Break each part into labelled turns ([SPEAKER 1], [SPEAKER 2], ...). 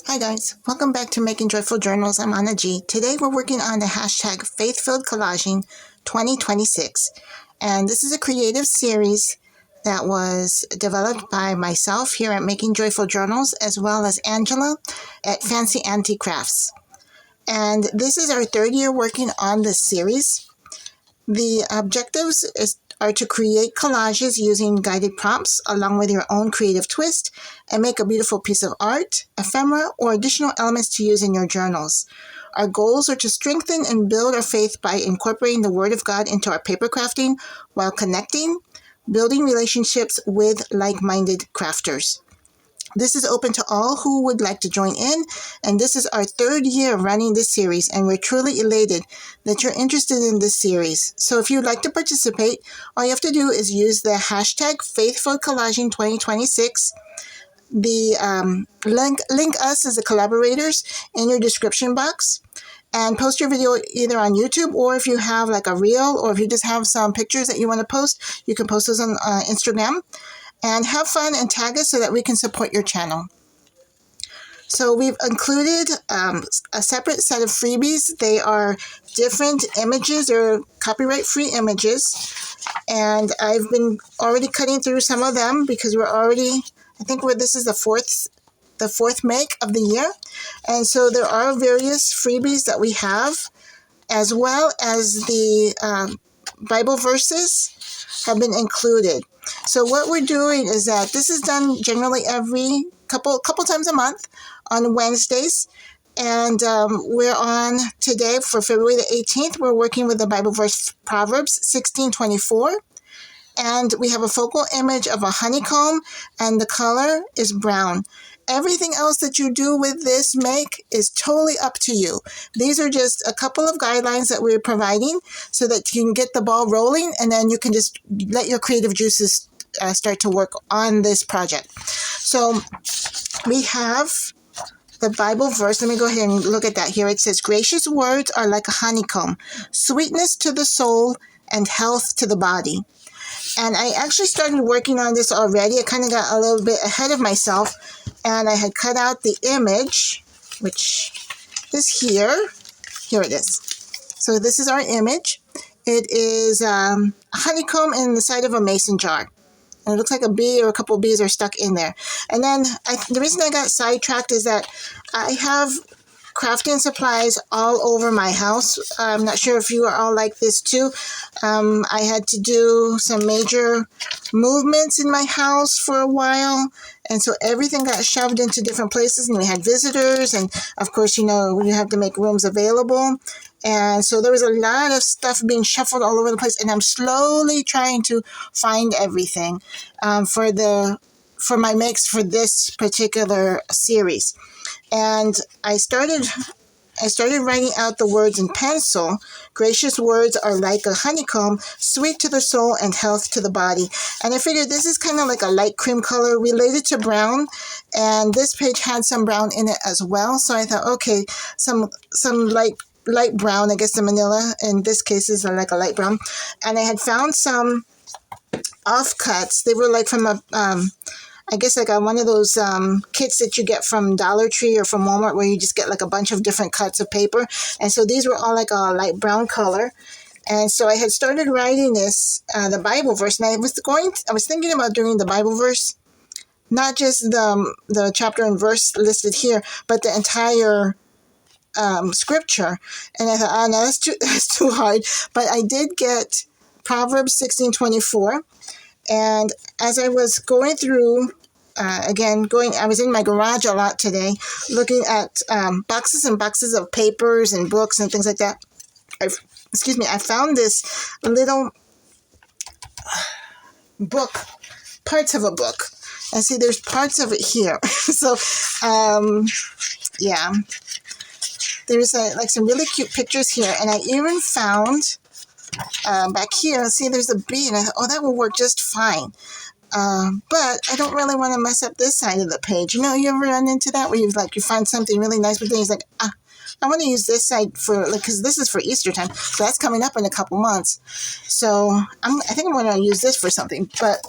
[SPEAKER 1] Hi guys, welcome back to Making Joyful Journals. I'm Anna G. Today we're working on the hashtag Faith-Filled Collaging 2026. And this is a creative series that was developed by myself here at Making Joyful Journals, as well as Angela at Fancy Antique Crafts. And this is our third year working on this series. The objectives are to create collages using guided prompts along with your own creative twist and make a beautiful piece of art, ephemera, or additional elements to use in your journals. Our goals are to strengthen and build our faith by incorporating the Word of God into our paper crafting while connecting, building relationships with like-minded crafters. This is open to all who would like to join in, and this is our third year running this series, and we're truly elated that you're interested in this series. So if you'd like to participate, all you have to do is use the hashtag Faith-Filled Collaging 2026. The link us as the collaborators in your description box, and post your video either on YouTube, or if you have like a reel, or if you just have some pictures that you want to post, you can post those on Instagram. And have fun and tag us so that we can support your channel. So we've included a separate set of freebies. They are different images or copyright-free images. And I've been already cutting through some of them because this is the fourth make of the year. And so there are various freebies that we have, as well as the Bible verses have been included. So what we're doing is that this is done generally every couple times a month on Wednesdays. And we're on today for February the 18th. We're working with the Bible verse Proverbs 16:24. And we have a focal image of a honeycomb, and the color is brown. Everything else that you do with this make is totally up to you. These are just a couple of guidelines that we're providing so that you can get the ball rolling, and then you can just let your creative juices start to work on this project. So we have the Bible verse. Let me go ahead and look at that here. It says, "Gracious words are like a honeycomb, sweetness to the soul and health to the body." And I actually started working on this already. I kind of got a little bit ahead of myself, and I had cut out the image, which is here. Here it is. So this is our image. It is a honeycomb in the side of a mason jar. And it looks like a bee or a couple of bees are stuck in there. And then the reason I got sidetracked is that I have crafting supplies all over my house. I'm not sure if you are all like this too. I had to do some major movements in my house for a while, and so everything got shoved into different places, and we had visitors, and of course, you have to make rooms available. And so there was a lot of stuff being shuffled all over the place, and I'm slowly trying to find everything for my makes for this particular series. And I started writing out the words in pencil. Gracious words are like a honeycomb, sweet to the soul and health to the body. And I figured this is kind of like a light cream color related to brown. And this page had some brown in it as well. So I thought, okay, some light brown. I guess the manila in this case is like a light brown. And I had found some offcuts. They were like from one of those kits that you get from Dollar Tree or from Walmart, where you just get like a bunch of different cuts of paper. And so these were all like a light brown color. And so I had started writing this, the Bible verse, and I was thinking about doing the Bible verse, not just the chapter and verse listed here, but the entire scripture. And I thought, no, that's too hard. But I did get Proverbs 16:24. And as I was going through, I was in my garage a lot today, looking at boxes and boxes of papers and books and things like that. I found this little book, parts of a book. And see, there's parts of it here. So, yeah. There's some really cute pictures here. And I even found back here, see, there's a bee, and I thought, that will work just fine. But I don't really want to mess up this side of the page. You ever run into that where you find something really nice, but then you're like, I want to use this side because this is for Easter time, so that's coming up in a couple months. So I think I'm going to use this for something. But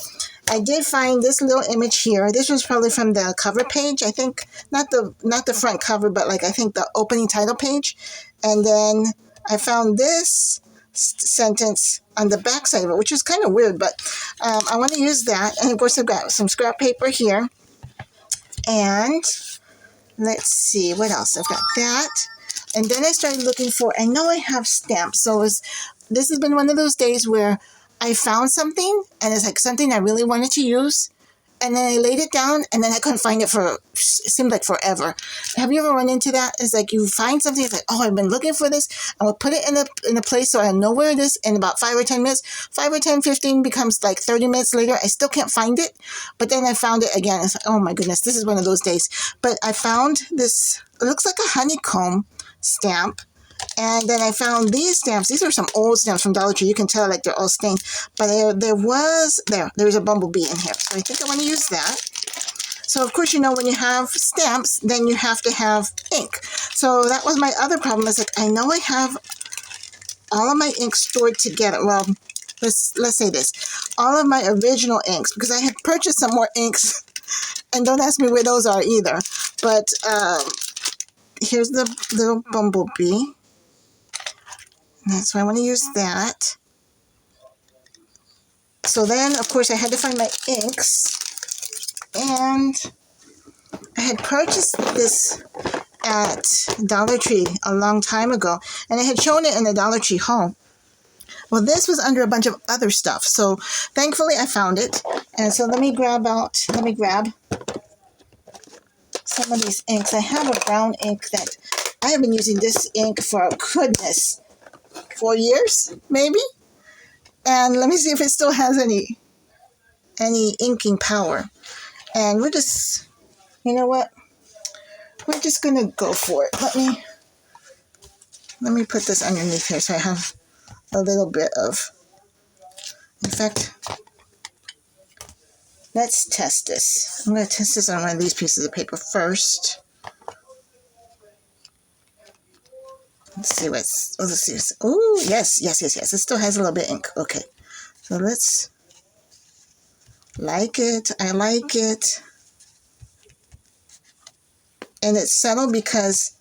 [SPEAKER 1] I did find this little image here. This was probably from the cover page, I think. Not the front cover, but like I think the opening title page. And then I found this sentence on the back side of it, which is kind of weird, but I want to use that. And of course, I've got some scrap paper here. And let's see, what else? I've got that. And then I started looking for, I know I have stamps. So this has been one of those days where I found something and it's like something I really wanted to use. And then I laid it down and then I couldn't find it it seemed like forever. Have you ever run into that? It's like you find something, it's like, oh, I've been looking for this. I will put it in a place so I know where it is in about 5 or 10 minutes. 5 or 10, 15 becomes like 30 minutes later. I still can't find it. But then I found it again. It's like, oh my goodness, this is one of those days. But I found this, it looks like a honeycomb stamp. And then I found these stamps. These are some old stamps from Dollar Tree. You can tell like they're all stained. But there's a bumblebee in here. So I think I want to use that. So of course, when you have stamps, then you have to have ink. So that was my other problem. Is like, I know I have all of my ink stored together. Well, let's say this. All of my original inks, because I had purchased some more inks. And don't ask me where those are either. But here's the little bumblebee. So I want to use that. So then, of course, I had to find my inks. And I had purchased this at Dollar Tree a long time ago. And I had shown it in the Dollar Tree haul. Well, this was under a bunch of other stuff. So thankfully, I found it. And so let me grab some of these inks. I have a brown ink that I have been using this ink for, goodness, 4 years, maybe. And let me see if it still has any inking power. And we're just, you know what? We're just going to go for it. Let me put this underneath here so I have a little bit of, in fact, let's test this. I'm going to test this on one of these pieces of paper first. Let's see let's see. Oh, yes. It still has a little bit of ink. Okay. So let's like it. I like it. And it's subtle because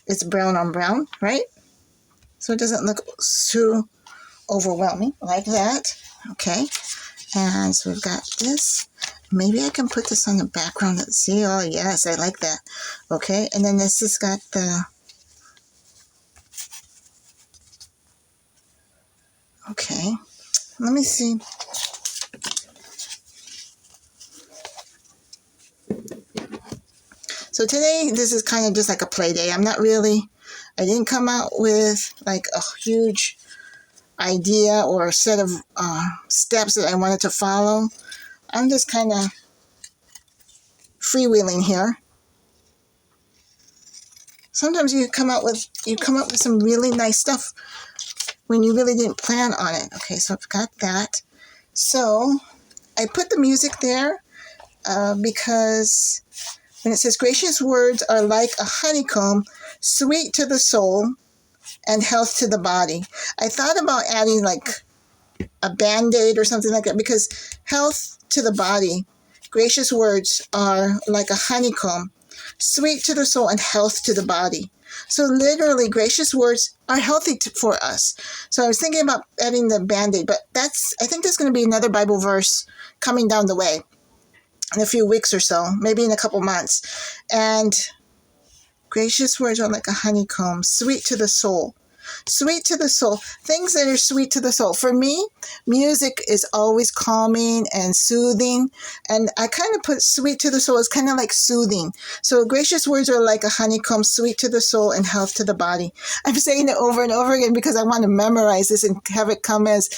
[SPEAKER 1] it's brown on brown, right? So it doesn't look too overwhelming like that. Okay. And so we've got this. Maybe I can put this on the background. Let's see. Oh, yes. I like that. Okay. And then this has got the... Okay, let me see. So today, this is kind of just like a play day. I didn't come out with like a huge idea or a set of steps that I wanted to follow. I'm just kind of freewheeling here. Sometimes you come up with some really nice stuff when you really didn't plan on it. Okay, so I've got that. So I put the music there because when it says gracious words are like a honeycomb, sweet to the soul and health to the body. I thought about adding like a Band-Aid or something like that because health to the body, gracious words are like a honeycomb, sweet to the soul and health to the body. So literally, gracious words are healthy for us. So I was thinking about adding the Band-Aid, but I think there's going to be another Bible verse coming down the way in a few weeks or so, maybe in a couple months. And gracious words are like a honeycomb, sweet to the soul. Sweet to the soul. Things that are sweet to the soul. For me, music is always calming and soothing. And I kind of put sweet to the soul as kind of like soothing. So gracious words are like a honeycomb, sweet to the soul and health to the body. I'm saying it over and over again because I want to memorize this and have it come as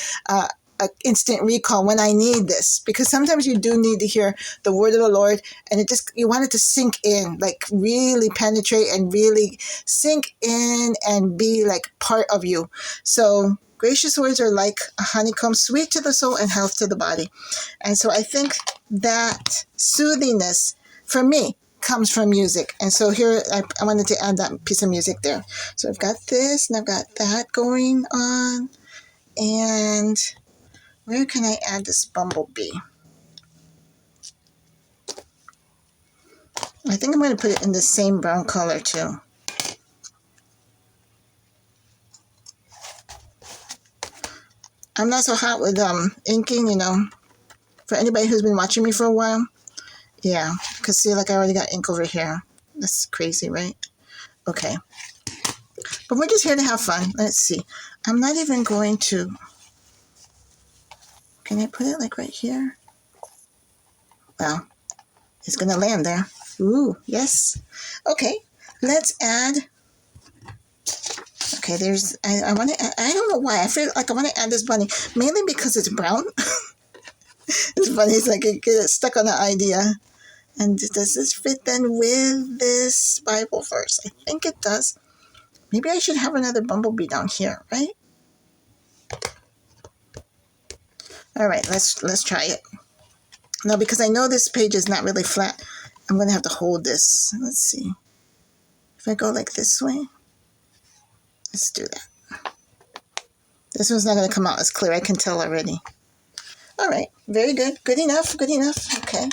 [SPEAKER 1] an instant recall when I need this, because sometimes you do need to hear the word of the Lord and you want it to sink in, like really penetrate and really sink in and be like part of you. So gracious words are like a honeycomb, sweet to the soul and health to the body. And so I think that soothingness for me comes from music. And so here I wanted to add that piece of music there. So I've got this and I've got that going on. And where can I add this bumblebee? I think I'm going to put it in the same brown color too. I'm not so hot with inking, you know, for anybody who's been watching me for a while. Yeah, because see, like I already got ink over here. That's crazy, right? Okay. But we're just here to have fun. Let's see. I'm not even going to... Can I put it like right here? Well, it's going to land there. Ooh, yes. Okay, let's add... Okay, there's... I want to... I don't know why. I feel like I want to add this bunny. Mainly because it's brown. This bunny's like, I get stuck on the idea. And does this fit then with this Bible verse? I think it does. Maybe I should have another bumblebee down here, right? All right, let's try it. Now, because I know this page is not really flat, I'm going to have to hold this. Let's see. If I go like this way, let's do that. This one's not going to come out as clear. I can tell already. All right, very good. Good enough, good enough. Okay.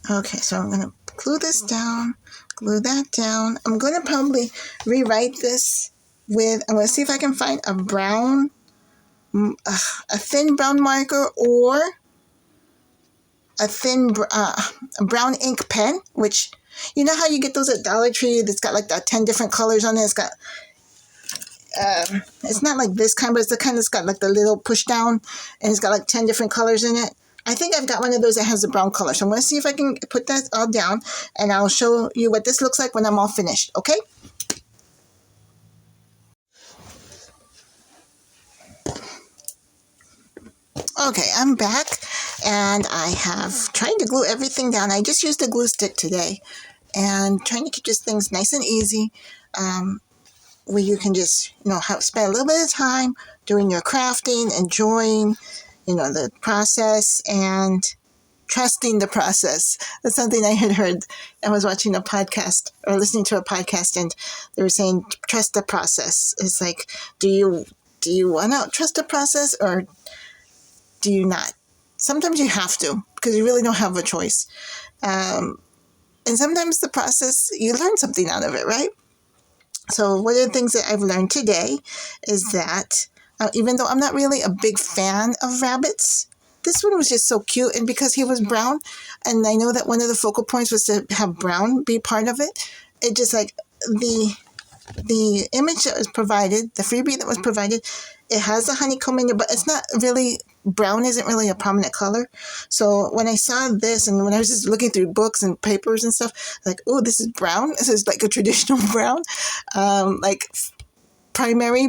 [SPEAKER 1] Okay, so I'm going to glue this down, glue that down. I'm going to probably rewrite this with, I'm going to see if I can find a brown, a thin brown marker or a thin brown ink pen, which, you know how you get those at Dollar Tree that's got like the 10 different colors on it? It's got, it's not like this kind, but it's the kind that's got like the little push down and it's got like 10 different colors in it. I think I've got one of those that has a brown color. So I'm going to see if I can put that all down and I'll show you what this looks like when I'm all finished. Okay? Okay, I'm back and I have tried to glue everything down. I just used a glue stick today and trying to keep just things nice and easy, where you can just, you know, spend a little bit of time doing your crafting, enjoying, you know, the process and trusting the process. That's something I had heard. I was watching a podcast or listening to a podcast and they were saying, trust the process. It's like, do you want to trust the process or do you not? Sometimes you have to because you really don't have a choice. And sometimes the process, you learn something out of it, right? So one of the things that I've learned today is that even though I'm not really a big fan of rabbits, this one was just so cute. And because he was brown, and I know that one of the focal points was to have brown be part of it, it just like the image that was provided, the freebie that was provided, it has a honeycomb in it, but it's not really, brown isn't really a prominent color. So when I saw this and when I was just looking through books and papers and stuff, like, oh, this is brown. This is like a traditional brown, like primary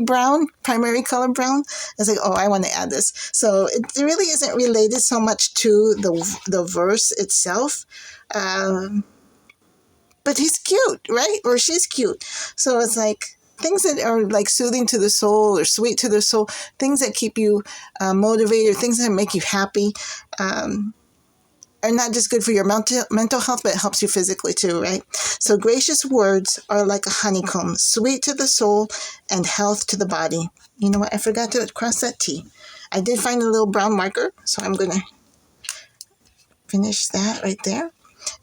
[SPEAKER 1] color brown. I was like, oh, I want to add this. So it really isn't related so much to the verse itself. But he's cute, right? Or she's cute. So it's like things that are like soothing to the soul or sweet to the soul, things that keep you motivated, things that make you happy, are not just good for your mental health, but it helps you physically too, right? So gracious words are like a honeycomb, sweet to the soul and health to the body. You know what? I forgot to cross that T. I did find a little brown marker, so I'm going to finish that right there.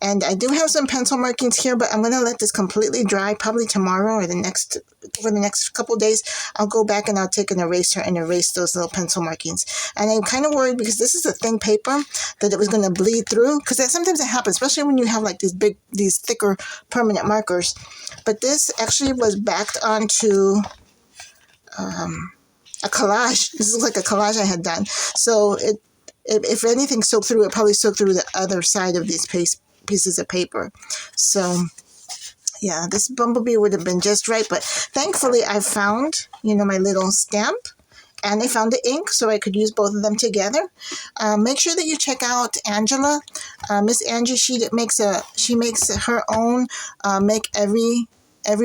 [SPEAKER 1] And I do have some pencil markings here, but I'm going to let this completely dry probably tomorrow or for the next couple of days. I'll go back and I'll take an eraser and erase those little pencil markings. And I'm kind of worried because this is a thin paper that it was going to bleed through, because sometimes it happens, especially when you have like these thicker permanent markers. But this actually was backed onto a collage. This is like a collage I had done. So if anything soaked through, it probably soaked through the other side of these pieces of paper. So yeah, this bumblebee would have been just right, but thankfully I found, you know, my little stamp and I found the ink so I could use both of them together. Make sure that you check out Angela, Miss Angie. She makes her own make every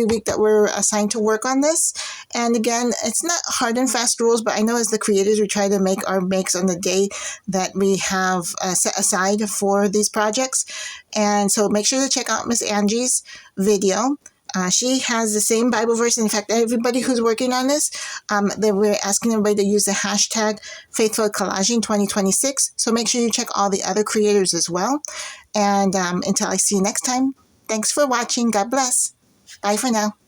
[SPEAKER 1] week that we're assigned to work on this. And again, it's not hard and fast rules, but I know as the creators, we try to make our makes on the day that we have set aside for these projects. And so make sure to check out Miss Angie's video. She has the same Bible verse. In fact, everybody who's working on this, we're asking everybody to use the hashtag Faithful Collaging 2026. So make sure you check all the other creators as well. And until I see you next time, thanks for watching. God bless. Bye for now.